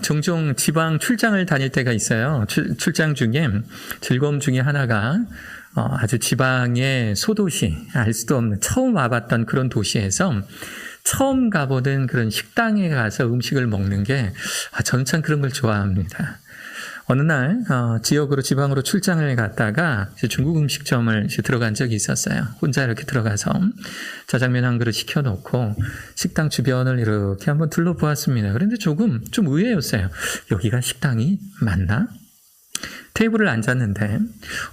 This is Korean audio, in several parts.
종종 지방 출장을 다닐 때가 있어요. 출장 중에 즐거움 중에 하나가 아주 지방의 소도시, 알 수도 없는 처음 와봤던 그런 도시에서 처음 가보는 그런 식당에 가서 음식을 먹는 게 저는 참 그런 걸 좋아합니다. 어느 날 지역으로 지방으로 출장을 갔다가 중국 음식점을 들어간 적이 있었어요. 혼자 이렇게 들어가서 짜장면 한 그릇 시켜놓고 식당 주변을 이렇게 한번 둘러보았습니다. 그런데 좀 의외였어요. 여기가 식당이 맞나? 테이블을 앉았는데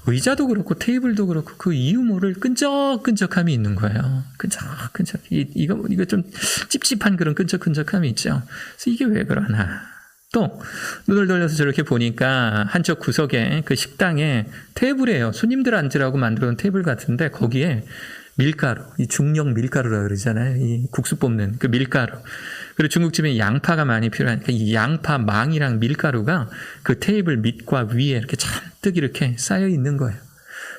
의자도 그렇고 테이블도 그렇고 그 이유 모를 끈적끈적함이 있는 거예요. 끈적끈적. 이거 좀 찝찝한 그런 끈적끈적함이 있죠. 그래서 이게 왜 그러나? 또 눈을 돌려서 저렇게 보니까 한쪽 구석에 그 식당에 테이블이에요. 손님들 앉으라고 만들어 놓은 테이블 같은데 거기에 밀가루, 이 중력 밀가루라 그러잖아요. 이 국수 뽑는 그 밀가루. 그리고 중국집에 양파가 많이 필요하니까 이 양파 망이랑 밀가루가 그 테이블 밑과 위에 이렇게 잔뜩 이렇게 쌓여 있는 거예요.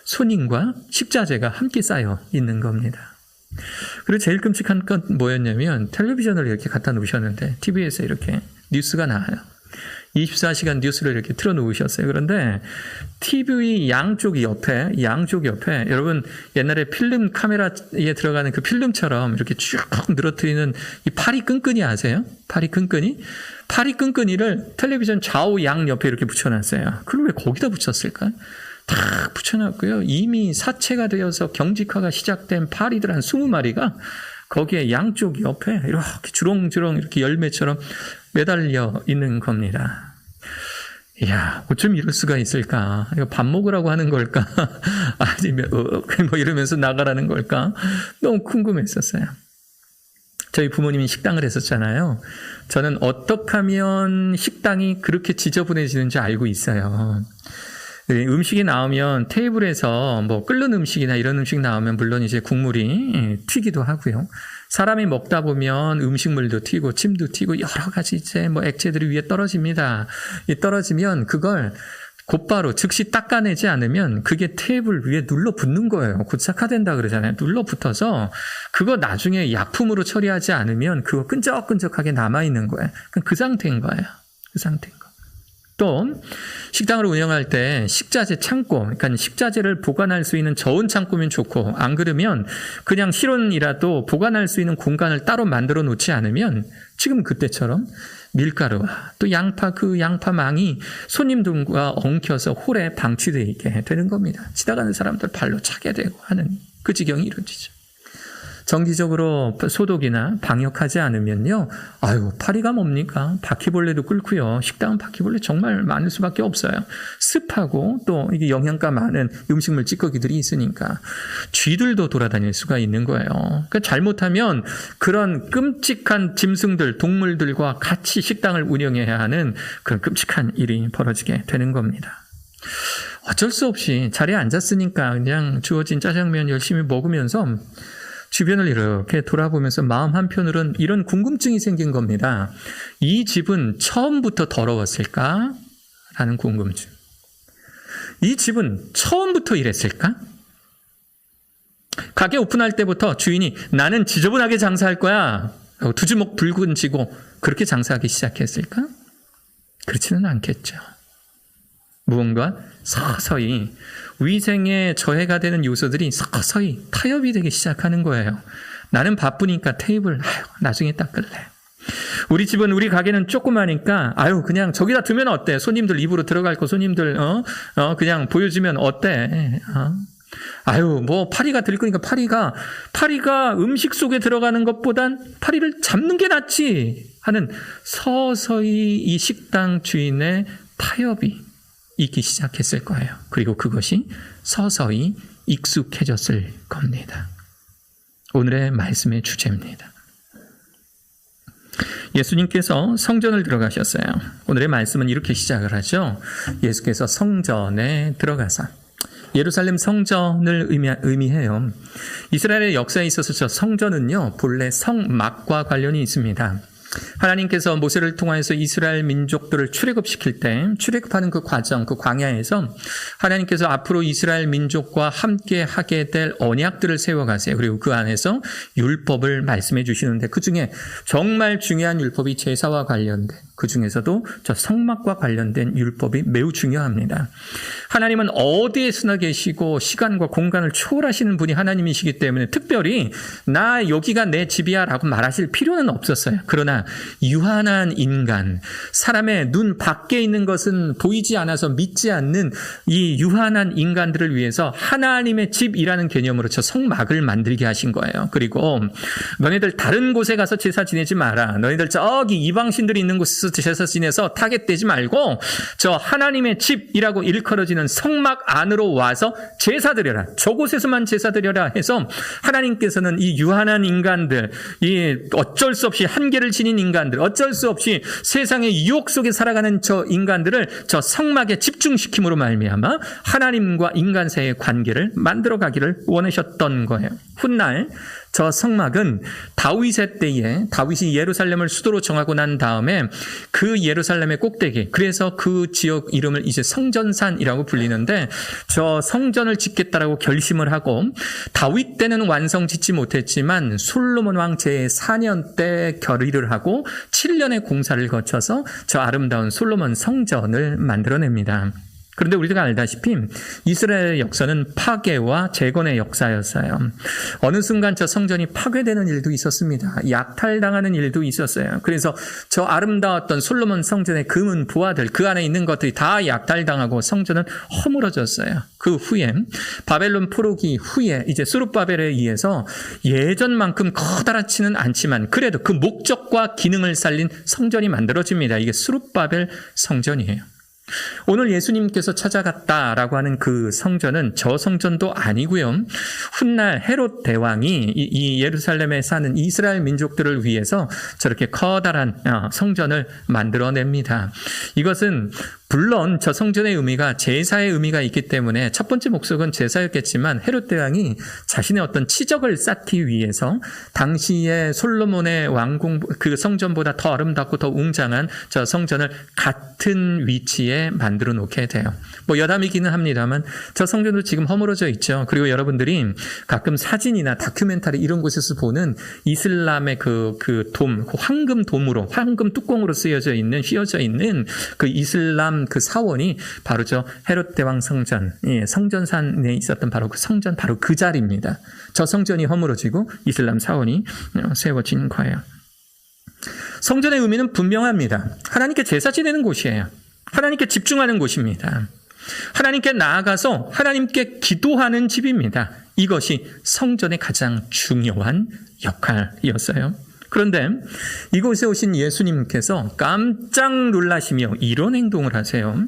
손님과 식자재가 함께 쌓여 있는 겁니다. 그리고 제일 끔찍한 건 뭐였냐면 텔레비전을 이렇게 갖다 놓으셨는데 TV에서 이렇게 뉴스가 나와요. 24시간 뉴스를 이렇게 틀어놓으셨어요. 그런데 TV 양쪽 옆에 여러분 옛날에 필름 카메라에 들어가는 그 필름처럼 이렇게 쭉 늘어뜨리는 이 파리 끈끈이 아세요? 파리 끈끈이를 텔레비전 좌우 양 옆에 이렇게 붙여놨어요. 그걸 왜 거기다 붙였을까? 다 붙여놨고요. 이미 사체가 되어서 경직화가 시작된 파리들 한 20마리가 거기에 양쪽 옆에 이렇게 주렁주렁 이렇게 열매처럼 매달려 있는 겁니다. 이야, 어쩜 이럴 수가 있을까? 이거 밥 먹으라고 하는 걸까? 아니면 뭐 이러면서 나가라는 걸까? 너무 궁금했었어요. 저희 부모님이 식당을 했었잖아요. 저는 어떻게 하면 식당이 그렇게 지저분해지는지 알고 있어요. 음식이 나오면 테이블에서 뭐 끓는 음식이나 이런 음식 나오면 물론 이제 국물이 튀기도 하고요. 사람이 먹다 보면 음식물도 튀고 침도 튀고 여러 가지 이제 뭐 액체들이 위에 떨어집니다. 떨어지면 그걸 곧바로 즉시 닦아내지 않으면 그게 테이블 위에 눌러붙는 거예요. 고착화된다 그러잖아요. 눌러붙어서 그거 나중에 약품으로 처리하지 않으면 그거 끈적끈적하게 남아있는 거예요. 그 상태인 거예요. 그 상태인 거. 또 식당을 운영할 때 식자재 창고, 그러니까 식자재를 보관할 수 있는 저온 창고면 좋고 안 그러면 그냥 실온이라도 보관할 수 있는 공간을 따로 만들어 놓지 않으면 지금 그때처럼 밀가루와 또 그 양파망이 손님들과 엉켜서 홀에 방치되어 있게 되는 겁니다. 지나가는 사람들 발로 차게 되고 하는 그 지경이 이루어지죠. 정기적으로 소독이나 방역하지 않으면요. 파리가 뭡니까? 바퀴벌레도 끓고요. 식당은 바퀴벌레 정말 많을 수밖에 없어요. 습하고 또 이게 영양가 많은 음식물 찌꺼기들이 있으니까 쥐들도 돌아다닐 수가 있는 거예요. 그러니까 잘못하면 그런 끔찍한 짐승들, 동물들과 같이 식당을 운영해야 하는 그런 끔찍한 일이 벌어지게 되는 겁니다. 어쩔 수 없이 자리에 앉았으니까 그냥 주어진 짜장면 열심히 먹으면서 주변을 이렇게 돌아보면서 마음 한편으로는 이런 궁금증이 생긴 겁니다. 이 집은 처음부터 더러웠을까? 라는 궁금증. 이 집은 처음부터 이랬을까? 가게 오픈할 때부터 주인이 나는 지저분하게 장사할 거야 라고 두 주먹 붉은 쥐고 그렇게 장사하기 시작했을까? 그렇지는 않겠죠. 무언가 서서히 위생에 저해가 되는 요소들이 서서히 타협이 되기 시작하는 거예요. 나는 바쁘니까 테이블 나중에 닦을래. 우리 집은 우리 가게는 조그마니까 그냥 저기다 두면 어때? 손님들 입으로 들어갈 거 손님들 그냥 보여주면 어때? 뭐 파리가 들 거니까 파리가 음식 속에 들어가는 것보단 파리를 잡는 게 낫지 하는 서서히 이 식당 주인의 타협이 있기 시작했을 거예요. 그리고 그것이 서서히 익숙해졌을 겁니다. 오늘의 말씀의 주제입니다. 예수님께서 성전을 들어가셨어요. 오늘의 말씀은 이렇게 시작을 하죠. 예수께서 성전에 들어가사. 예루살렘 성전을 의미해요. 이스라엘의 역사에 있어서 저 성전은요, 본래 성막과 관련이 있습니다. 하나님께서 모세를 통해서 이스라엘 민족들을 출애굽시킬 때 출애굽하는 그 과정, 그 광야에서 하나님께서 앞으로 이스라엘 민족과 함께 하게 될 언약들을 세워가세요. 그리고 그 안에서 율법을 말씀해 주시는데 그중에 정말 중요한 율법이 제사와 관련된 그 중에서도 저 성막과 관련된 율법이 매우 중요합니다. 하나님은 어디에서나 계시고 시간과 공간을 초월하시는 분이 하나님이시기 때문에 특별히 나 여기가 내 집이야 라고 말하실 필요는 없었어요. 그러나 유한한 인간, 사람의 눈 밖에 있는 것은 보이지 않아서 믿지 않는 이 유한한 인간들을 위해서 하나님의 집이라는 개념으로 저 성막을 만들게 하신 거예요. 그리고 너희들 다른 곳에 가서 제사 지내지 마라. 너희들 저기 이방신들이 있는 곳에서 제사 지내서 타겟되지 말고 저 하나님의 집이라고 일컬어지는 성막 안으로 와서 제사 드려라. 저곳에서만 제사 드려라 해서 하나님께서는 이 유한한 인간들, 이 어쩔 수 없이 한계를 지닌 인간들, 어쩔 수 없이 세상의 유혹 속에 살아가는 저 인간들을 저 성막에 집중시킴으로 말미암아 하나님과 인간 사이의 관계를 만들어 가기를 원하셨던 거예요. 훗날 저 성막은 다윗의 때에 다윗이 예루살렘을 수도로 정하고 난 다음에 그 예루살렘의 꼭대기, 그래서 그 지역 이름을 이제 성전산이라고 불리는데 저 성전을 짓겠다라고 결심을 하고 다윗 때는 완성 짓지 못했지만 솔로몬 왕 제4년 때 결의를 하고 7년의 공사를 거쳐서 저 아름다운 솔로몬 성전을 만들어냅니다. 그런데 우리가 알다시피 이스라엘의 역사는 파괴와 재건의 역사였어요. 어느 순간 저 성전이 파괴되는 일도 있었습니다. 약탈당하는 일도 있었어요. 그래서 저 아름다웠던 솔로몬 성전의 금은 부하들, 그 안에 있는 것들이 다 약탈당하고 성전은 허물어졌어요. 그 후에 바벨론 포로기 후에 이제 스룹바벨에 의해서 예전만큼 커다랗지는 않지만 그래도 그 목적과 기능을 살린 성전이 만들어집니다. 이게 스룹바벨 성전이에요. 오늘 예수님께서 찾아갔다라고 하는 그 성전은 저 성전도 아니고요. 훗날 헤롯 대왕이 이 예루살렘에 사는 이스라엘 민족들을 위해서 저렇게 커다란 성전을 만들어냅니다. 이것은 물론 저 성전의 의미가 제사의 의미가 있기 때문에 첫 번째 목적은 제사였겠지만 헤롯 대왕이 자신의 어떤 치적을 쌓기 위해서 당시에 솔로몬의 왕궁 그 성전보다 더 아름답고 더 웅장한 저 성전을 같은 위치에 만들어 놓게 돼요. 뭐 여담이기는 합니다만 저 성전도 지금 허물어져 있죠. 그리고 여러분들이 가끔 사진이나 다큐멘터리 이런 곳에서 보는 이슬람의 그 황금 돔으로 황금 뚜껑으로 휘어져 있는 그 이슬람 그 사원이 바로 저 헤롯 대왕 성전, 성전산에 있었던 바로 그 성전, 바로 그 자리입니다. 저 성전이 허물어지고 이슬람 사원이 세워진 거예요. 성전의 의미는 분명합니다. 하나님께 제사 지내는 곳이에요. 하나님께 집중하는 곳입니다. 하나님께 나아가서 하나님께 기도하는 집입니다. 이것이 성전의 가장 중요한 역할이었어요. 그런데 이곳에 오신 예수님께서 깜짝 놀라시며 이런 행동을 하세요.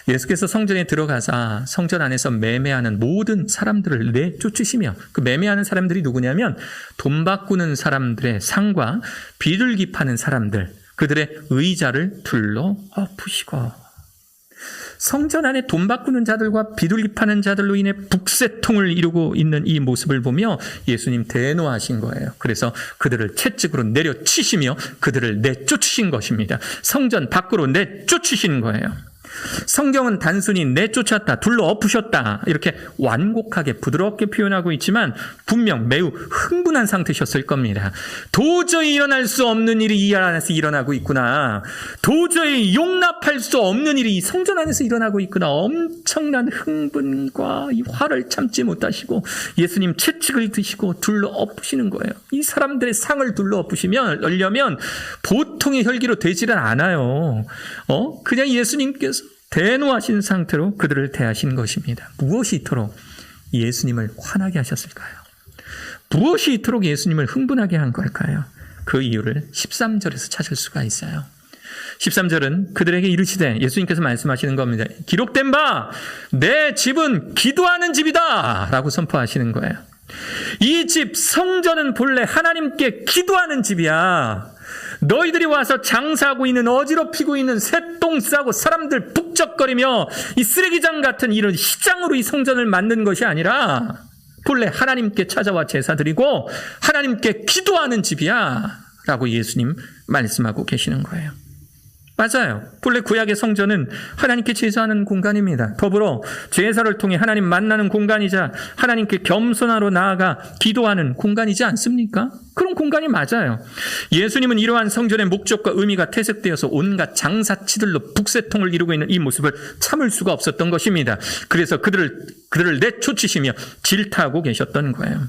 예수께서 성전에 들어가사 성전 안에서 매매하는 모든 사람들을 내쫓으시며 그 매매하는 사람들이 누구냐면 돈 바꾸는 사람들의 상과 비둘기 파는 사람들, 그들의 의자를 둘러 엎으시고 성전 안에 돈 바꾸는 자들과 비둘기 파는 자들로 인해 북새통을 이루고 있는 이 모습을 보며 예수님 대노하신 거예요. 그래서 그들을 채찍으로 내려치시며 그들을 내쫓으신 것입니다. 성전 밖으로 내쫓으신 거예요. 성경은 단순히 내쫓았다, 둘러 엎으셨다 이렇게 완곡하게 부드럽게 표현하고 있지만 분명 매우 흥분한 상태셨을 겁니다. 도저히 일어날 수 없는 일이 이 안에서 일어나고 있구나. 도저히 용납할 수 없는 일이 이 성전 안에서 일어나고 있구나. 엄청난 흥분과 이 화를 참지 못하시고 예수님 채찍을 드시고 둘러 엎으시는 거예요. 이 사람들의 상을 둘러 엎으시려면 보통의 혈기로 되지는 않아요. 그냥 예수님께서 대노하신 상태로 그들을 대하신 것입니다. 무엇이 이토록 예수님을 화나게 하셨을까요? 무엇이 이토록 예수님을 흥분하게 한 걸까요? 그 이유를 13절에서 찾을 수가 있어요. 13절은 그들에게 이르시되 예수님께서 말씀하시는 겁니다. 기록된 바 내 집은 기도하는 집이다 라고 선포하시는 거예요. 이 집 성전은 본래 하나님께 기도하는 집이야. 너희들이 와서 장사하고 있는 어지럽히고 있는 새똥 싸고 사람들 북적거리며 이 쓰레기장 같은 이런 시장으로 이 성전을 만든 것이 아니라 본래 하나님께 찾아와 제사 드리고 하나님께 기도하는 집이야 라고 예수님 말씀하고 계시는 거예요. 맞아요. 본래 구약의 성전은 하나님께 제사하는 공간입니다. 더불어 제사를 통해 하나님 만나는 공간이자 하나님께 겸손하러 나아가 기도하는 공간이지 않습니까? 그런 공간이 맞아요. 예수님은 이러한 성전의 목적과 의미가 퇴색되어서 온갖 장사치들로 북새통을 이루고 있는 이 모습을 참을 수가 없었던 것입니다. 그래서 그들을 내쫓으시며 질타하고 계셨던 거예요.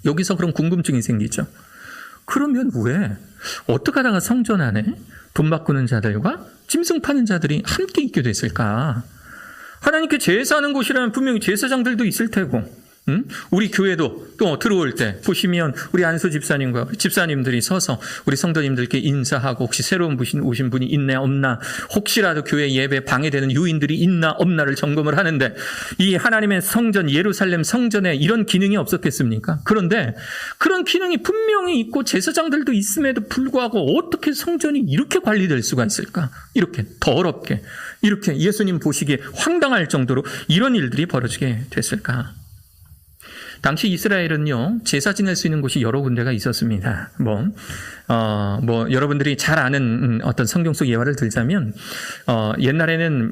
여기서 그런 궁금증이 생기죠. 그러면 왜 어떻게 하다가 성전 안에 돈 바꾸는 자들과 짐승 파는 자들이 함께 있게 됐을까? 하나님께 제사하는 곳이라면 분명히 제사장들도 있을 테고, 우리 교회도 또 들어올 때 보시면 우리 안수 집사님과 집사님들이 서서 우리 성도님들께 인사하고 혹시 새로운 오신 분이 있나 없나, 혹시라도 교회 예배 방해되는 유인들이 있나 없나를 점검을 하는데, 이 하나님의 성전 예루살렘 성전에 이런 기능이 없었겠습니까? 그런데 그런 기능이 분명히 있고 제사장들도 있음에도 불구하고 어떻게 성전이 이렇게 관리될 수가 있을까? 이렇게 더럽게, 이렇게 예수님 보시기에 황당할 정도로 이런 일들이 벌어지게 됐을까? 당시 이스라엘은요, 제사 지낼 수 있는 곳이 여러 군데가 있었습니다. 여러분들이 잘 아는 어떤 성경 속 예화를 들자면, 옛날에는,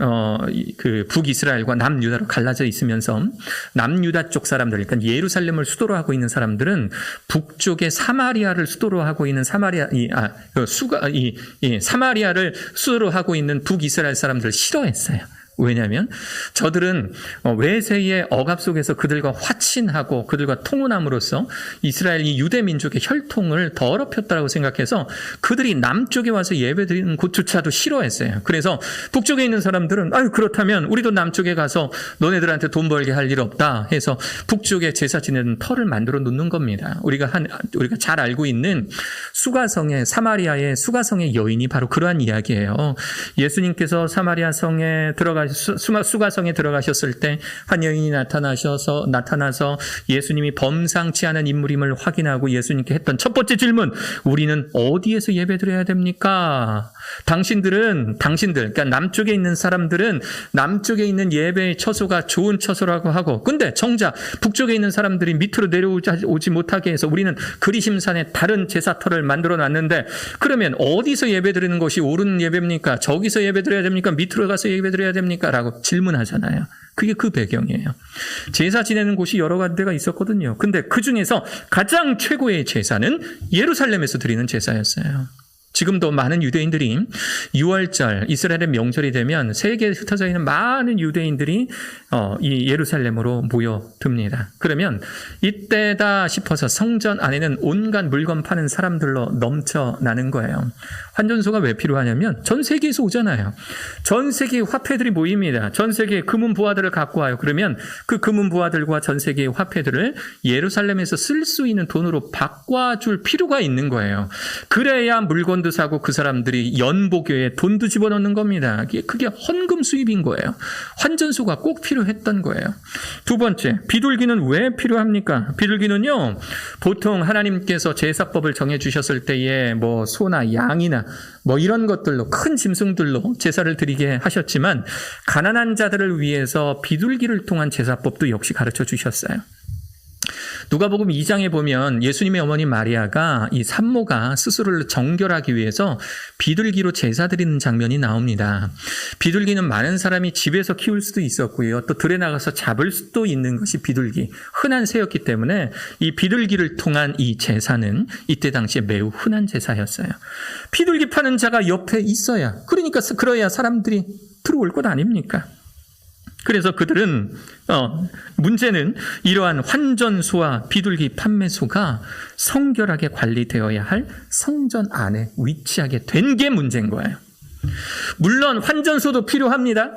그 북이스라엘과 남유다로 갈라져 있으면서, 남유다 쪽 사람들, 그러니까 예루살렘을 수도로 하고 있는 사람들은 북쪽의 사마리아를 수도로 하고 있는 사마리아를 수도로 하고 있는 북이스라엘 사람들을 싫어했어요. 왜냐하면 저들은 외세의 억압 속에서 그들과 화친하고 그들과 통혼함으로써 이스라엘 이 유대 민족의 혈통을 더럽혔다고 생각해서 그들이 남쪽에 와서 예배드리는 곳조차도 싫어했어요. 그래서 북쪽에 있는 사람들은 그렇다면 우리도 남쪽에 가서 너네들한테 돈 벌게 할 일 없다 해서 북쪽에 제사 지내는 터를 만들어 놓는 겁니다. 우리가 잘 알고 있는 사마리아의 수가성의 여인이 바로 그러한 이야기예요. 예수님께서 사마리아 성에 수가성에 들어가셨을 때 한 여인이 나타나서 예수님이 범상치 않은 인물임을 확인하고 예수님께 했던 첫 번째 질문, 우리는 어디에서 예배드려야 됩니까? 당신들, 그러니까 남쪽에 있는 사람들은 남쪽에 있는 예배의 처소가 좋은 처소라고 하고, 근데 정작 북쪽에 있는 사람들이 밑으로 내려오지 못하게 해서 우리는 그리심산에 다른 제사터를 만들어 놨는데, 그러면 어디서 예배드리는 것이 옳은 예배입니까? 저기서 예배드려야 됩니까? 밑으로 가서 예배드려야 됩니까? 라고 질문하잖아요. 그게 그 배경이에요. 제사 지내는 곳이 여러 군데가 있었거든요. 근데 그 중에서 가장 최고의 제사는 예루살렘에서 드리는 제사였어요. 지금도 많은 유대인들이 6월절 이스라엘의 명절이 되면 세계에 흩어져 있는 많은 유대인들이 이 예루살렘으로 모여듭니다. 그러면 이때다 싶어서 성전 안에는 온갖 물건 파는 사람들로 넘쳐나는 거예요. 환전소가 왜 필요하냐면 전 세계에서 오잖아요. 전 세계의 화폐들이 모입니다. 전 세계의 금은 부화들을 갖고 와요. 그러면 그 금은 부화들과 전 세계의 화폐들을 예루살렘에서 쓸 수 있는 돈으로 바꿔줄 필요가 있는 거예요. 그래야 물건도 사고 그 사람들이 연보교에 돈도 집어넣는 겁니다. 그게 헌금 수입인 거예요. 환전소가 꼭 필요했던 거예요. 두 번째, 비둘기는 왜 필요합니까? 비둘기는요, 보통 하나님께서 제사법을 정해주셨을 때에 소나 양이나 이런 것들로, 큰 짐승들로 제사를 드리게 하셨지만 가난한 자들을 위해서 비둘기를 통한 제사법도 역시 가르쳐 주셨어요. 누가복음 2장에 보면 예수님의 어머니 마리아가 이 산모가 스스로를 정결하기 위해서 비둘기로 제사 드리는 장면이 나옵니다. 비둘기는 많은 사람이 집에서 키울 수도 있었고요. 또 들에 나가서 잡을 수도 있는 것이 비둘기. 흔한 새였기 때문에 이 비둘기를 통한 이 제사는 이때 당시에 매우 흔한 제사였어요. 비둘기 파는 자가 옆에 있어야, 그래야 사람들이 들어올 것 아닙니까? 그래서 그들은 문제는 이러한 환전소와 비둘기 판매소가 성결하게 관리되어야 할 성전 안에 위치하게 된 게 문제인 거예요. 물론 환전소도 필요합니다.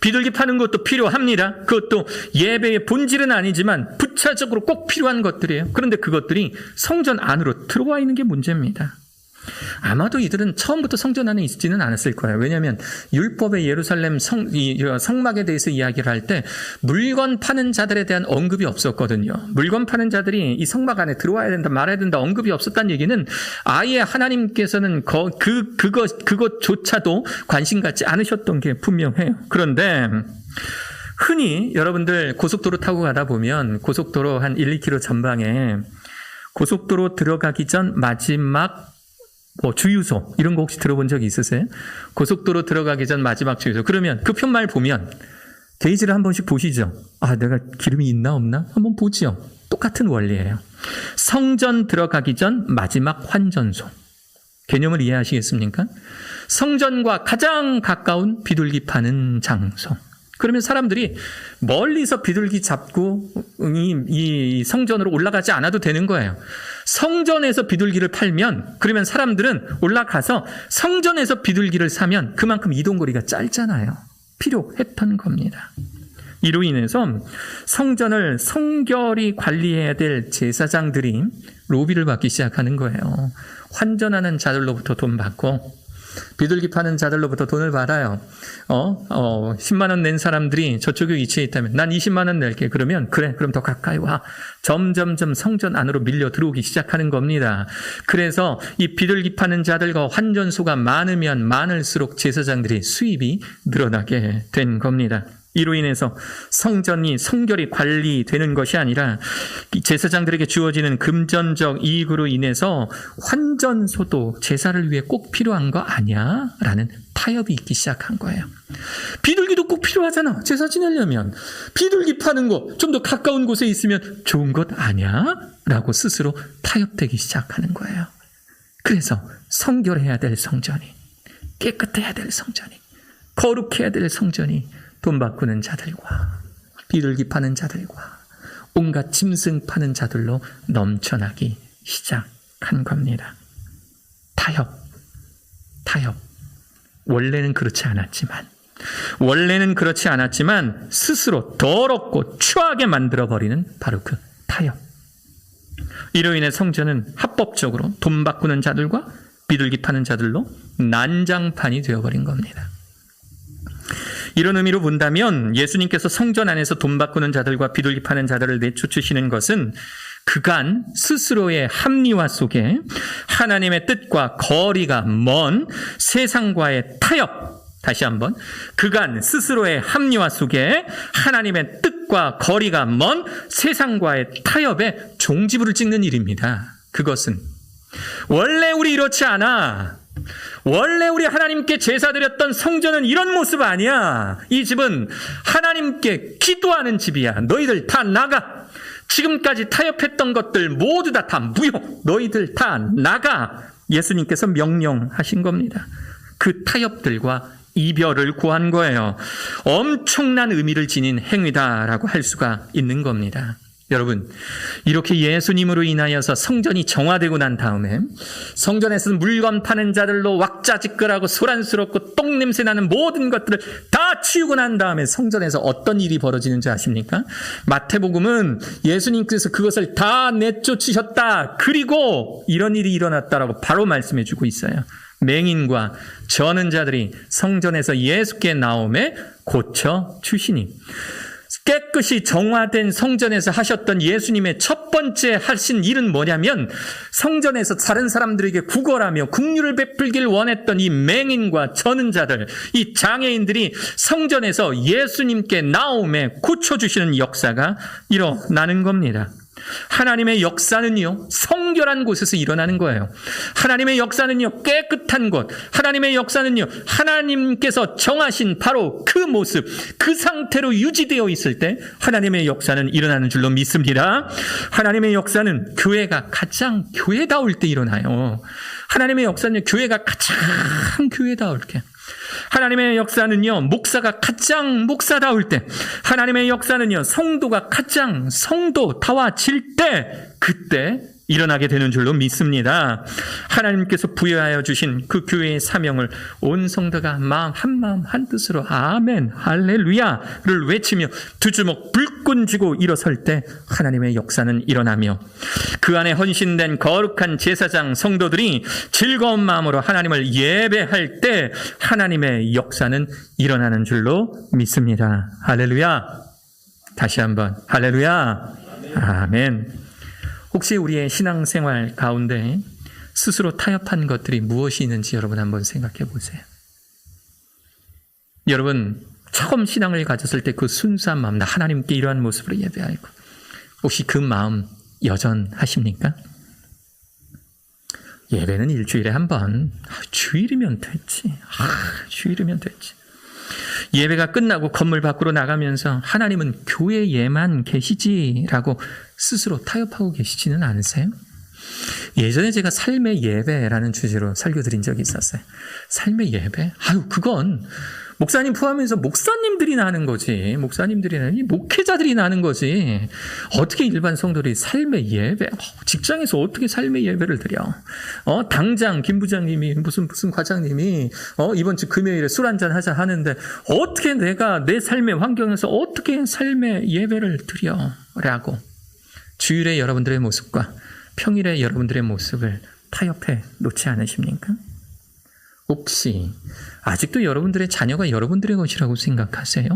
비둘기 파는 것도 필요합니다. 그것도 예배의 본질은 아니지만 부차적으로 꼭 필요한 것들이에요. 그런데 그것들이 성전 안으로 들어와 있는 게 문제입니다. 아마도 이들은 처음부터 성전 안에 있지는 않았을 거예요. 왜냐하면 율법의 예루살렘 성막에 대해서 이야기를 할 때 물건 파는 자들에 대한 언급이 없었거든요. 물건 파는 자들이 이 성막 안에 들어와야 된다, 말아야 된다 언급이 없었다는 얘기는 아예 하나님께서는 그것조차도 관심 갖지 않으셨던 게 분명해요. 그런데 흔히 여러분들 고속도로 타고 가다 보면 고속도로 한 1, 2km 전방에 고속도로 들어가기 전 마지막 주유소 이런 거 혹시 들어본 적이 있으세요? 고속도로 들어가기 전 마지막 주유소. 그러면 그 편말 보면 게이지를 한 번씩 보시죠. 내가 기름이 있나 없나? 한번 보죠. 똑같은 원리예요. 성전 들어가기 전 마지막 환전소. 개념을 이해하시겠습니까? 성전과 가장 가까운 비둘기 파는 장소. 그러면 사람들이 멀리서 비둘기 잡고 이 성전으로 올라가지 않아도 되는 거예요. 성전에서 비둘기를 팔면, 그러면 사람들은 올라가서 성전에서 비둘기를 사면 그만큼 이동거리가 짧잖아요. 필요했던 겁니다. 이로 인해서 성전을 성결히 관리해야 될 제사장들이 로비를 받기 시작하는 거예요. 환전하는 자들로부터 돈 받고 비둘기 파는 자들로부터 돈을 받아요. 10만 원 낸 사람들이 저쪽에 위치해 있다면 난 20만 원 낼게. 그러면 그래, 그럼 더 가까이 와. 점점점 성전 안으로 밀려 들어오기 시작하는 겁니다. 그래서 이 비둘기 파는 자들과 환전소가 많으면 많을수록 제사장들이 수입이 늘어나게 된 겁니다. 이로 인해서 성전이 성결히 관리되는 것이 아니라 제사장들에게 주어지는 금전적 이익으로 인해서 환전소도 제사를 위해 꼭 필요한 거 아니야? 라는 타협이 있기 시작한 거예요. 비둘기도 꼭 필요하잖아. 제사 지내려면. 비둘기 파는 거 좀 더 가까운 곳에 있으면 좋은 것 아니야? 라고 스스로 타협되기 시작하는 거예요. 그래서 성결해야 될 성전이, 깨끗해야 될 성전이, 거룩해야 될 성전이 돈 바꾸는 자들과 비둘기 파는 자들과 온갖 짐승 파는 자들로 넘쳐나기 시작한 겁니다. 타협. 원래는 그렇지 않았지만 스스로 더럽고 추하게 만들어버리는 바로 그 타협. 이로 인해 성전은 합법적으로 돈 바꾸는 자들과 비둘기 파는 자들로 난장판이 되어버린 겁니다. 이런 의미로 본다면 예수님께서 성전 안에서 돈 바꾸는 자들과 비둘기 파는 자들을 내쫓으시는 것은 그간 스스로의 합리화 속에 하나님의 뜻과 거리가 먼 세상과의 타협, 다시 한번, 그간 스스로의 합리화 속에 하나님의 뜻과 거리가 먼 세상과의 타협에 종지부를 찍는 일입니다. 그것은 원래 우리 이렇지 않아. 원래 우리 하나님께 제사 드렸던 성전은 이런 모습 아니야. 이 집은 하나님께 기도하는 집이야. 너희들 다 나가. 지금까지 타협했던 것들 모두 다 무효. 너희들 다 나가. 예수님께서 명령하신 겁니다. 그 타협들과 이별을 구한 거예요. 엄청난 의미를 지닌 행위다라고 할 수가 있는 겁니다. 여러분, 이렇게 예수님으로 인하여서 성전이 정화되고 난 다음에 성전에서 물건 파는 자들로 왁자지껄하고 소란스럽고 똥냄새 나는 모든 것들을 다 치우고 난 다음에 성전에서 어떤 일이 벌어지는지 아십니까? 마태복음은 예수님께서 그것을 다 내쫓으셨다. 그리고 이런 일이 일어났다라고 바로 말씀해 주고 있어요. 맹인과 저는 자들이 성전에서 예수께 나오매 고쳐 주시니. 깨끗이 정화된 성전에서 하셨던 예수님의 첫 번째 하신 일은 뭐냐면 성전에서 다른 사람들에게 구걸하며 긍휼을 베풀길 원했던 이 맹인과 저는 자들, 이 장애인들이 성전에서 예수님께 나오매 고쳐주시는 역사가 일어나는 겁니다. 하나님의 역사는요, 성결한 곳에서 일어나는 거예요. 하나님의 역사는요, 깨끗한 곳. 하나님의 역사는요, 하나님께서 정하신 바로 그 모습, 그 상태로 유지되어 있을 때 하나님의 역사는 일어나는 줄로 믿습니다. 하나님의 역사는 교회가 가장 교회다울 때 일어나요. 하나님의 역사는 교회가 가장 교회다울 때. 하나님의 역사는요, 목사가 가장 목사다울 때, 하나님의 역사는요, 성도가 가장 성도다워질 때, 그때 일어나게 되는 줄로 믿습니다. 하나님께서 부여하여 주신 그 교회의 사명을 온 성도가 한 마음 한 뜻으로 아멘 할렐루야를 외치며 두 주먹 불끈 쥐고 일어설 때 하나님의 역사는 일어나며 그 안에 헌신된 거룩한 제사장 성도들이 즐거운 마음으로 하나님을 예배할 때 하나님의 역사는 일어나는 줄로 믿습니다. 할렐루야. 다시 한번 할렐루야. 아멘. 혹시 우리의 신앙생활 가운데 스스로 타협한 것들이 무엇이 있는지 여러분 한번 생각해 보세요. 여러분 처음 신앙을 가졌을 때 그 순수한 마음, 나 하나님께 이러한 모습으로 예배할 것, 혹시 그 마음 여전하십니까? 예배는 일주일에 한 번. 주일이면 됐지. 주일이면 됐지. 예배가 끝나고 건물 밖으로 나가면서 하나님은 교회에만 계시지라고 스스로 타협하고 계시지는 않으세요? 예전에 제가 삶의 예배라는 주제로 설교드린 적이 있었어요. 삶의 예배? 그건 목사님 포함해서 목사님들이나 하는 거지. 목사님들이나 목회자들이나 하는 거지. 어떻게 일반 성도들이 삶의 예배? 직장에서 어떻게 삶의 예배를 드려? 당장 김 부장님이 무슨 과장님이 이번 주 금요일에 술 한잔 하자 하는데 어떻게 내가 내 삶의 환경에서 어떻게 삶의 예배를 드려? 라고 주일에 여러분들의 모습과 평일에 여러분들의 모습을 타협해 놓지 않으십니까? 혹시 아직도 여러분들의 자녀가 여러분들의 것이라고 생각하세요?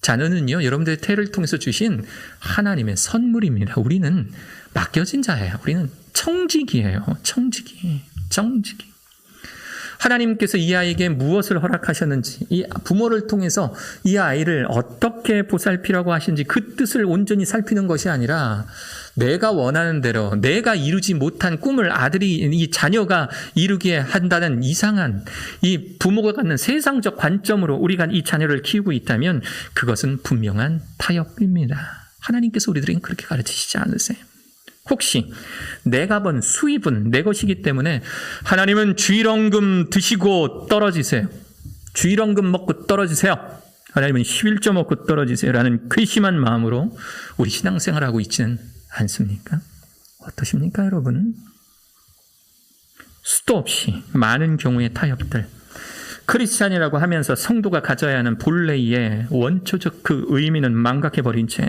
자녀는요, 여러분들의 태를 통해서 주신 하나님의 선물입니다. 우리는 맡겨진 자예요. 우리는 청직이에요. 청직이. 하나님께서 이 아이에게 무엇을 허락하셨는지, 이 부모를 통해서 이 아이를 어떻게 보살피라고 하신지 그 뜻을 온전히 살피는 것이 아니라 내가 원하는 대로 내가 이루지 못한 꿈을 이 자녀가 이루게 한다는 이상한 이 부모가 갖는 세상적 관점으로 우리가 이 자녀를 키우고 있다면 그것은 분명한 타협입니다. 하나님께서 우리들에게 그렇게 가르치시지 않으세요? 혹시 내가 번 수입은 내 것이기 때문에 하나님은 주일원금 드시고 떨어지세요. 주일원금 먹고 떨어지세요. 하나님은 11조 먹고 떨어지세요. 라는 괘씸한 마음으로 우리 신앙생활하고 있지는 않습니까? 어떠십니까, 여러분? 수도 없이 많은 경우의 타협들. 크리스찬이라고 하면서 성도가 가져야 하는 본래의 원초적 그 의미는 망각해버린 채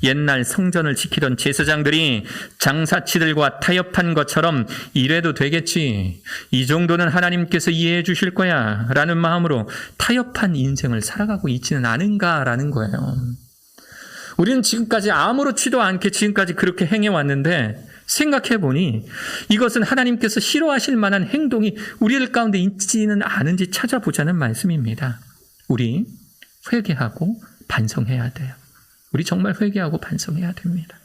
옛날 성전을 지키던 제사장들이 장사치들과 타협한 것처럼 이래도 되겠지. 이 정도는 하나님께서 이해해 주실 거야. 라는 마음으로 타협한 인생을 살아가고 있지는 않은가라는 거예요. 우리는 지금까지 아무렇지도 않게 지금까지 그렇게 행해왔는데 생각해보니 이것은 하나님께서 싫어하실 만한 행동이 우리들 가운데 있지는 않은지 찾아보자는 말씀입니다. 우리 회개하고 반성해야 돼요. 우리 정말 회개하고 반성해야 됩니다.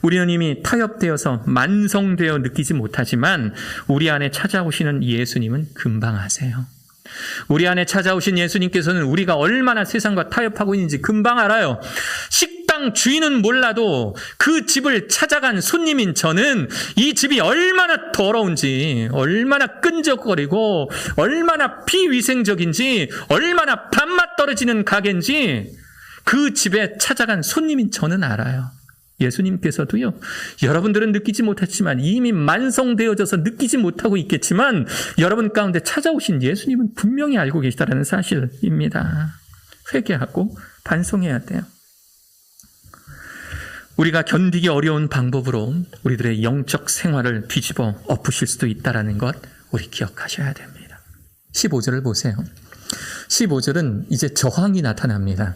우리는 이미 타협되어서 만성되어 느끼지 못하지만 우리 안에 찾아오시는 예수님은 금방 아세요. 우리 안에 찾아오신 예수님께서는 우리가 얼마나 세상과 타협하고 있는지 금방 알아요. 식당 주인은 몰라도 그 집을 찾아간 손님인 저는 이 집이 얼마나 더러운지, 얼마나 끈적거리고, 얼마나 비위생적인지, 얼마나 밥맛 떨어지는 가게인지 그 집에 찾아간 손님인 저는 알아요. 예수님께서도요, 여러분들은 느끼지 못했지만 이미 만성되어져서 느끼지 못하고 있겠지만 여러분 가운데 찾아오신 예수님은 분명히 알고 계시다는 사실입니다. 회개하고 반성해야 돼요. 우리가 견디기 어려운 방법으로 우리들의 영적 생활을 뒤집어 엎으실 수도 있다는 것 우리 기억하셔야 됩니다. 15절을 보세요. 15절은 이제 저항이 나타납니다.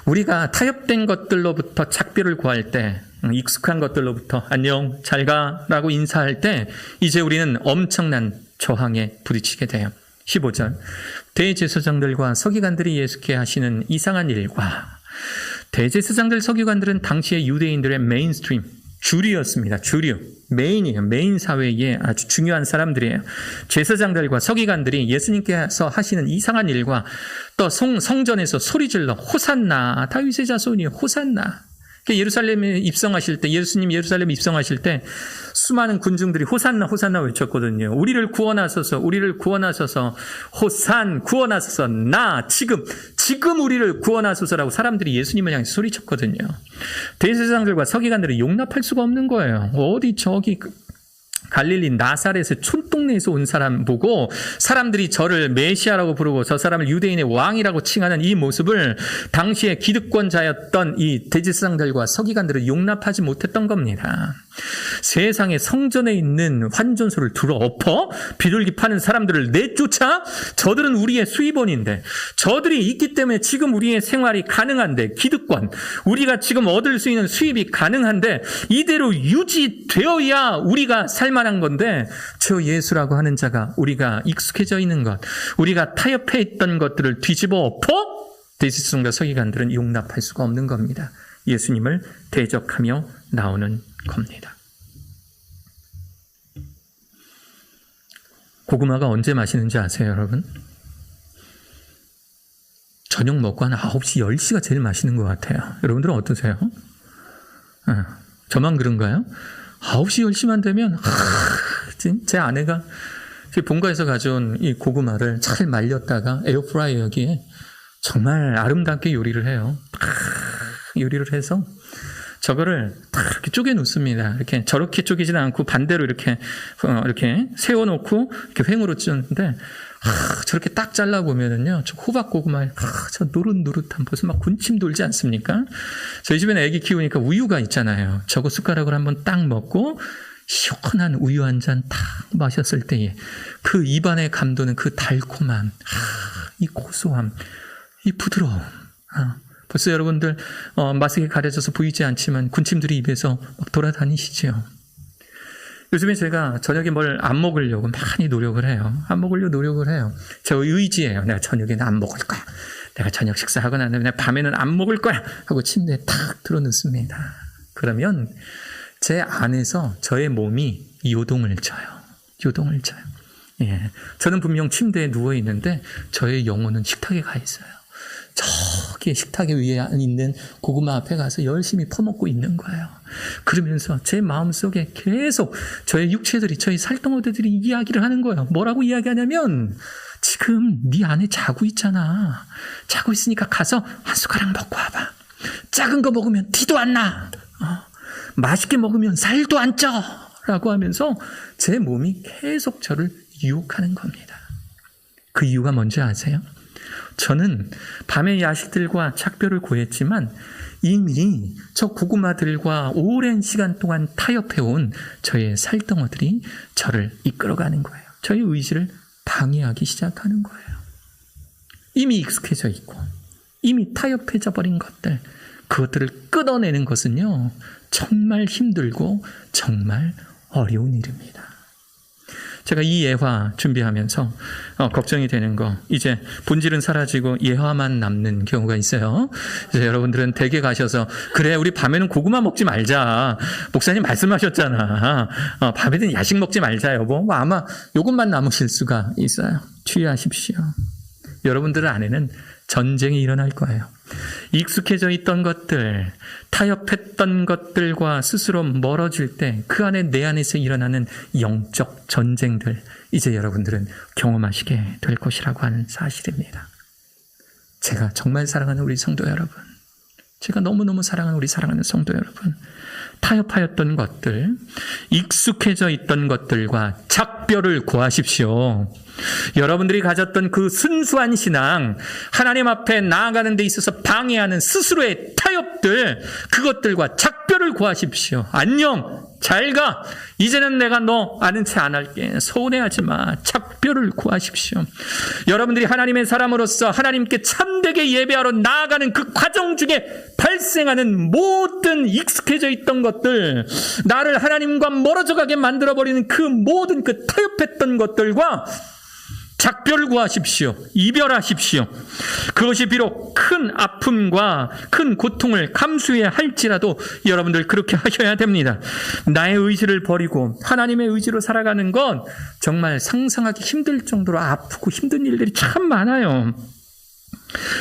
우리가 타협된 것들로부터 작별을 구할 때, 익숙한 것들로부터 안녕, 잘 가라고 인사할 때 이제 우리는 엄청난 저항에 부딪히게 돼요. 15절, 대제사장들과 서기관들이 예수께 하시는 이상한 일과, 대제사장들, 서기관들은 당시의 유대인들의 메인스트림, 주류였습니다. 주류, 메인이에요. 메인 사회의 아주 중요한 사람들이에요. 제사장들과 서기관들이 예수님께서 하시는 이상한 일과 또 성전에서 소리질러 호산나, 다윗의 자손이 호산나. 예루살렘에 입성하실 때, 예수님 예루살렘에 입성하실 때 수많은 군중들이 호산나 호산나 외쳤거든요. 우리를 구원하소서, 우리를 구원하소서, 호산 구원하소서, 나 지금 우리를 구원하소서라고 사람들이 예수님을 향해 소리쳤거든요. 대제사장들과 서기관들이 용납할 수가 없는 거예요. 어디 저기 갈릴리 나사렛의 촌동네에서 온 사람 보고 사람들이 저를 메시아라고 부르고 저 사람을 유대인의 왕이라고 칭하는 이 모습을 당시에 기득권자였던 이 대제사장들과 서기관들은 용납하지 못했던 겁니다. 세상에 성전에 있는 환전소를 들어 엎어 비둘기 파는 사람들을 내쫓아 저들은 우리의 수입원인데 저들이 있기 때문에 지금 우리의 생활이 가능한데 기득권 우리가 지금 얻을 수 있는 수입이 가능한데 이대로 유지되어야 우리가 살만한 건데 저 예수라고 하는 자가 우리가 익숙해져 있는 것 우리가 타협해 있던 것들을 뒤집어 엎어 대제사장과 서기관들은 용납할 수가 없는 겁니다. 예수님을 대적하며 나오는 겁니다. 고구마가 언제 마시는지 아세요, 여러분? 저녁 먹고 한 9시, 10시가 제일 맛있는 것 같아요. 여러분들은 어떠세요? 저만 그런가요? 9시, 10시만 되면 제 아내가 본가에서 가져온 이 고구마를 잘 말렸다가 에어프라이어기에 정말 아름답게 요리를 해요. 요리를 해서 저거를 딱 이렇게 쪼개 놓습니다. 이렇게 저렇게 쪼개지는 않고 반대로 이렇게 세워놓고 이렇게 횡으로 찢었는데 저렇게 딱 잘라보면은요, 저 호박 고구마에 저 노릇노릇한 벌써 막 군침 돌지 않습니까? 저희 집에는 애기 키우니까 우유가 있잖아요. 저거 숟가락으로 한번 딱 먹고 시원한 우유 한 잔 딱 마셨을 때에 그 입안에 감도는 그 달콤함, 이 고소함, 이 부드러움. 벌써 여러분들 마스크에 가려져서 보이지 않지만 군침들이 입에서 막 돌아다니시죠. 요즘에 제가 저녁에 뭘 안 먹으려고 많이 노력을 해요. 안 먹으려고 노력을 해요. 저 의지예요. 내가 저녁에는 안 먹을 거야. 내가 저녁 식사하고 난 다음에 밤에는 안 먹을 거야 하고 침대에 탁 들어눕습니다. 그러면 제 안에서 저의 몸이 요동을 쳐요. 요동을 쳐요. 예. 저는 분명 침대에 누워 있는데 저의 영혼은 식탁에 가 있어요. 저기 식탁 위에 있는 고구마 앞에 가서 열심히 퍼먹고 있는 거예요. 그러면서 제 마음속에 계속 저의 육체들이, 저희 살덩어리들이 이야기를 하는 거예요. 뭐라고 이야기하냐면, 지금 네 안에 자고 있잖아. 자고 있으니까 가서 한 숟가락 먹고 와봐. 작은 거 먹으면 티도 안 나. 맛있게 먹으면 살도 안 쪄. 라고 하면서 제 몸이 계속 저를 유혹하는 겁니다. 그 이유가 뭔지 아세요? 저는 밤의 야식들과 작별을 고했지만 이미 저 고구마들과 오랜 시간 동안 타협해온 저의 살덩어들이 저를 이끌어가는 거예요. 저의 의지를 방해하기 시작하는 거예요. 이미 익숙해져 있고 이미 타협해져 버린 것들, 그것들을 끊어내는 것은요, 정말 힘들고 정말 어려운 일입니다. 제가 이 예화 준비하면서 걱정이 되는 거, 이제 본질은 사라지고 예화만 남는 경우가 있어요. 그래서 여러분들은 댁에 가셔서, 그래 우리 밤에는 고구마 먹지 말자, 목사님 말씀하셨잖아, 밤에는 야식 먹지 말자 여보, 아마 이것만 남으실 수가 있어요. 주의하십시오. 여러분들 안에는 전쟁이 일어날 거예요. 익숙해져 있던 것들, 타협했던 것들과 스스로 멀어질 때 그 안에, 내 안에서 일어나는 영적 전쟁들, 이제 여러분들은 경험하시게 될 것이라고 하는 사실입니다. 제가 정말 사랑하는 우리 성도 여러분, 제가 너무너무 사랑하는 우리 사랑하는 성도 여러분, 타협하였던 것들, 익숙해져 있던 것들과 작별을 구하십시오. 여러분들이 가졌던 그 순수한 신앙, 하나님 앞에 나아가는 데 있어서 방해하는 스스로의 타협들, 그것들과 작별을 구하십시오. 안녕, 잘 가. 이제는 내가 너 아는 채 안 할게. 서운해하지 마. 작별을 구하십시오. 여러분들이 하나님의 사람으로서 하나님께 참되게 예배하러 나아가는 그 과정 중에 발생하는 모든 익숙해져 있던 것들, 나를 하나님과 멀어져 가게 만들어버리는 그 모든 그 타협했던 것들과 작별을 구하십시오. 이별하십시오. 그것이 비록 큰 아픔과 큰 고통을 감수해야 할지라도 여러분들 그렇게 하셔야 됩니다. 나의 의지를 버리고 하나님의 의지로 살아가는 건 정말 상상하기 힘들 정도로 아프고 힘든 일들이 참 많아요.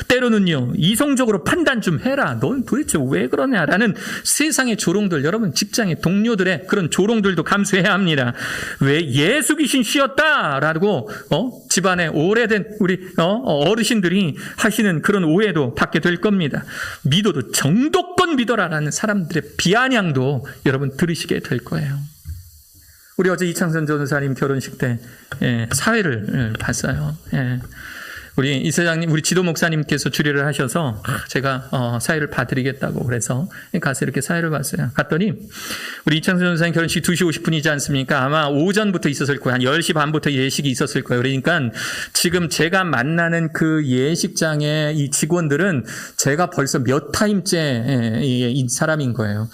때로는요, 이성적으로 판단 좀 해라. 넌 도대체 왜 그러냐라는 세상의 조롱들, 여러분 직장의 동료들의 그런 조롱들도 감수해야 합니다. 왜 예수 귀신 쉬었다라고 집안에 오래된 우리 어르신들이 하시는 그런 오해도 받게 될 겁니다. 믿어도 정도껏 믿어라라는 사람들의 비아냥도 여러분 들으시게 될 거예요. 우리 어제 이창선 전도사님 결혼식 때 사회를 봤어요. 우리 이사장님, 우리 지도 목사님께서 주례를 하셔서 제가 사회를 봐드리겠다고 그래서 가서 이렇게 사회를 봤어요. 갔더니 우리 이창선 전도사님 결혼식 2시 50분이지 않습니까? 아마 오전부터 있었을 거예요. 한 10시 반부터 예식이 있었을 거예요. 그러니까 지금 제가 만나는 그 예식장의 이 직원들은 제가 벌써 몇 타임째 이 사람인 거예요.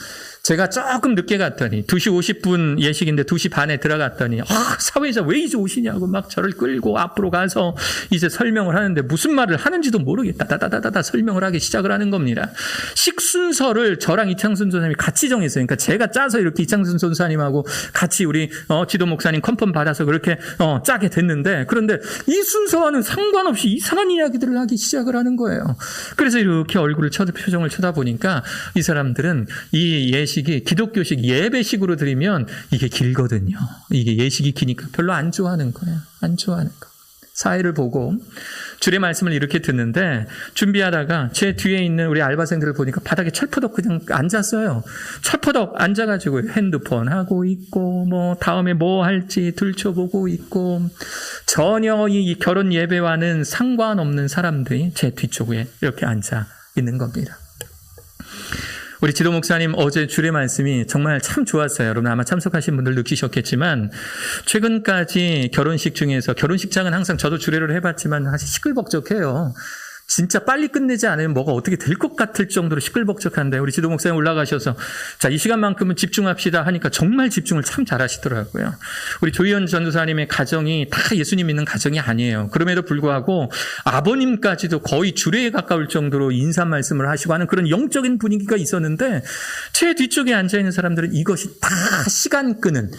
제가 조금 늦게 갔더니 2시 50분 예식인데 2시 반에 들어갔더니 사회자 왜 이제 오시냐고 막 저를 끌고 앞으로 가서 이제 설명을 하는데 무슨 말을 하는지도 모르겠다. 다다다다다 설명을 하기 시작을 하는 겁니다. 식순서를 저랑 이창순 전사님이 같이 정했어요. 그러니까 제가 짜서 이렇게 이창순 전사님하고 같이 우리 지도 목사님 컨펌 받아서 그렇게 짜게 됐는데, 그런데 이 순서와는 상관없이 이상한 이야기들을 하기 시작을 하는 거예요. 그래서 이렇게 얼굴을 표정을 쳐다보니까 이 사람들은 이 예식이 기독교식 예배식으로 드리면 이게 길거든요. 이게 예식이 기니까 별로 안 좋아하는 거예요. 안 좋아하는 거. 사회를 보고 주의 말씀을 이렇게 듣는데 준비하다가 제 뒤에 있는 우리 알바생들을 보니까 바닥에 철퍼덕 그냥 앉았어요. 철퍼덕 앉아가지고 핸드폰 하고 있고 뭐 다음에 뭐 할지 들춰보고 있고, 전혀 이 결혼 예배와는 상관없는 사람들이 제 뒤쪽에 이렇게 앉아 있는 겁니다. 우리 지도 목사님 어제 주례 말씀이 정말 참 좋았어요. 여러분 아마 참석하신 분들 느끼셨겠지만, 최근까지 결혼식 중에서, 결혼식장은 항상 저도 주례를 해봤지만 사실 시끌벅적해요. 진짜 빨리 끝내지 않으면 뭐가 어떻게 될 것 같을 정도로 시끌벅적한데, 우리 지도 목사님 올라가셔서 자, 이 시간만큼은 집중합시다 하니까 정말 집중을 참 잘하시더라고요. 우리 조희연 전도사님의 가정이 다 예수님 믿는 가정이 아니에요. 그럼에도 불구하고 아버님까지도 거의 주례에 가까울 정도로 인사 말씀을 하시고 하는 그런 영적인 분위기가 있었는데, 제 뒤쪽에 앉아있는 사람들은 이것이 다 시간 끄는,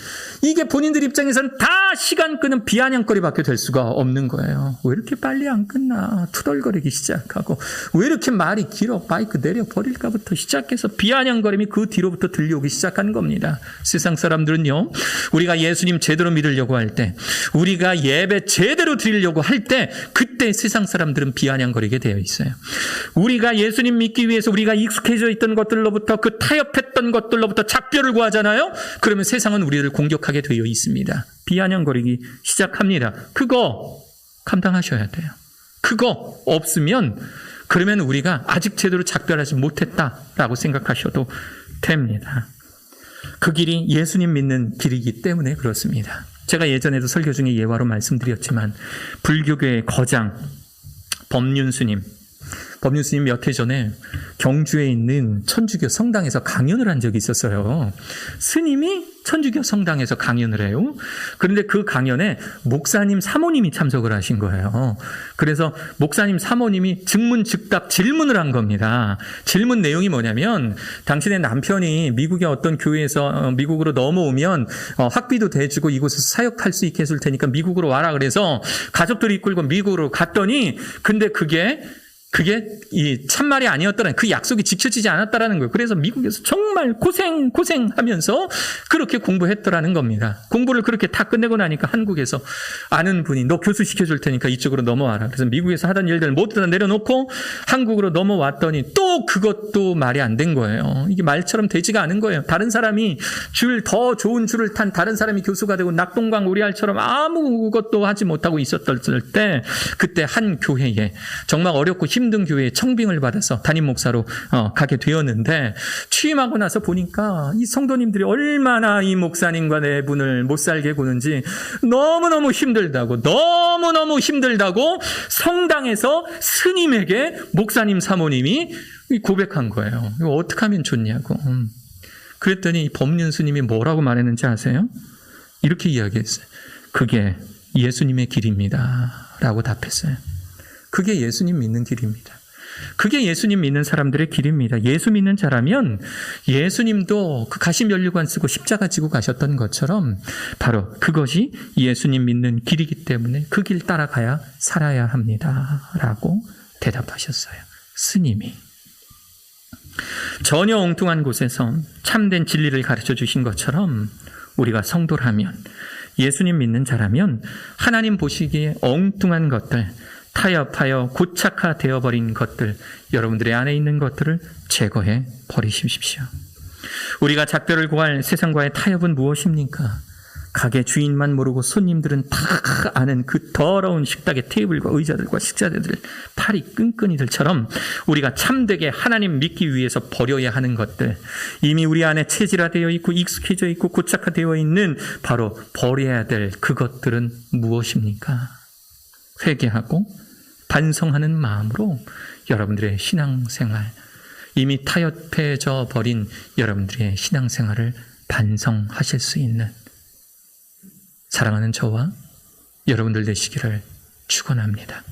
이게 본인들 입장에서는 다 시간 끄는 비아냥거리밖에 될 수가 없는 거예요. 왜 이렇게 빨리 안 끝나? 투덜거리기 시작하고, 왜 이렇게 말이 길어? 마이크 내려버릴까부터 시작해서 비아냥거림이 그 뒤로부터 들려오기 시작한 겁니다. 세상 사람들은요, 우리가 예수님 제대로 믿으려고 할 때, 우리가 예배 제대로 드리려고 할 때, 그때 세상 사람들은 비아냥거리게 되어 있어요. 우리가 예수님 믿기 위해서 우리가 익숙해져 있던 것들로부터, 그 타협했던 것들로부터 작별을 구하잖아요. 그러면 세상은 우리를 공격하게 되어 있습니다. 비아냥거리기 시작합니다. 그거 감당하셔야 돼요. 그거 없으면, 그러면 우리가 아직 제대로 작별하지 못했다라고 생각하셔도 됩니다. 그 길이 예수님 믿는 길이기 때문에 그렇습니다. 제가 예전에도 설교 중에 예화로 말씀드렸지만, 불교계의 거장 법륜스님 몇 해 전에 경주에 있는 천주교 성당에서 강연을 한 적이 있었어요. 스님이 천주교 성당에서 강연을 해요. 그런데 그 강연에 목사님 사모님이 참석을 하신 거예요. 그래서 목사님 사모님이 즉문즉답 질문을 한 겁니다. 질문 내용이 뭐냐면, 당신의 남편이 미국의 어떤 교회에서 미국으로 넘어오면 학비도 대주고 이곳에서 사역할 수 있게 해줄 테니까 미국으로 와라 그래서 가족들이 이끌고 미국으로 갔더니, 근데 그게 이 참말이 아니었다는, 그 약속이 지켜지지 않았다라는 거예요. 그래서 미국에서 정말 고생하면서 그렇게 공부했더라는 겁니다. 공부를 그렇게 다 끝내고 나니까 한국에서 아는 분이 너 교수 시켜줄 테니까 이쪽으로 넘어와라. 그래서 미국에서 하던 일들을 모두 다 내려놓고 한국으로 넘어왔더니 또 그것도 말이 안 된 거예요. 이게 말처럼 되지가 않은 거예요. 다른 사람이 더 좋은 줄을 탄 다른 사람이 교수가 되고 낙동강 우리알처럼 아무것도 하지 못하고 있었을 때, 그때 한 교회에, 정말 어렵고 힘든 교회에 청빙을 받아서 담임 목사로 가게 되었는데, 취임하고 나서 보니까 이 성도님들이 얼마나 이 목사님과 네 분을 못 살게 구는지 너무너무 힘들다고 성당에서 스님에게 목사님 사모님이 고백한 거예요. 이거 어떻게 하면 좋냐고. 그랬더니 법륜 스님이 뭐라고 말했는지 아세요? 이렇게 이야기했어요. 그게 예수님의 길입니다 라고 답했어요. 그게 예수님 믿는 길입니다. 그게 예수님 믿는 사람들의 길입니다. 예수 믿는 자라면 예수님도 그 가시면류관 쓰고 십자가 지고 가셨던 것처럼 바로 그것이 예수님 믿는 길이기 때문에 그 길 따라가야 살아야 합니다 라고 대답하셨어요. 스님이. 전혀 엉뚱한 곳에서 참된 진리를 가르쳐 주신 것처럼, 우리가 성도라면, 예수님 믿는 자라면 하나님 보시기에 엉뚱한 것들, 타협하여 고착화되어버린 것들, 여러분들의 안에 있는 것들을 제거해 버리십시오. 우리가 작별을 구할 세상과의 타협은 무엇입니까? 가게 주인만 모르고 손님들은 다 아는 그 더러운 식탁의 테이블과 의자들과 식자재들, 팔이 끈끈이들처럼 우리가 참되게 하나님 믿기 위해서 버려야 하는 것들, 이미 우리 안에 체질화되어 있고 익숙해져 있고 고착화되어 있는 바로 버려야 될 그것들은 무엇입니까? 회개하고 반성하는 마음으로 여러분들의 신앙생활, 이미 타협해져 버린 여러분들의 신앙생활을 반성하실 수 있는 사랑하는 저와 여러분들 되시기를 축원합니다.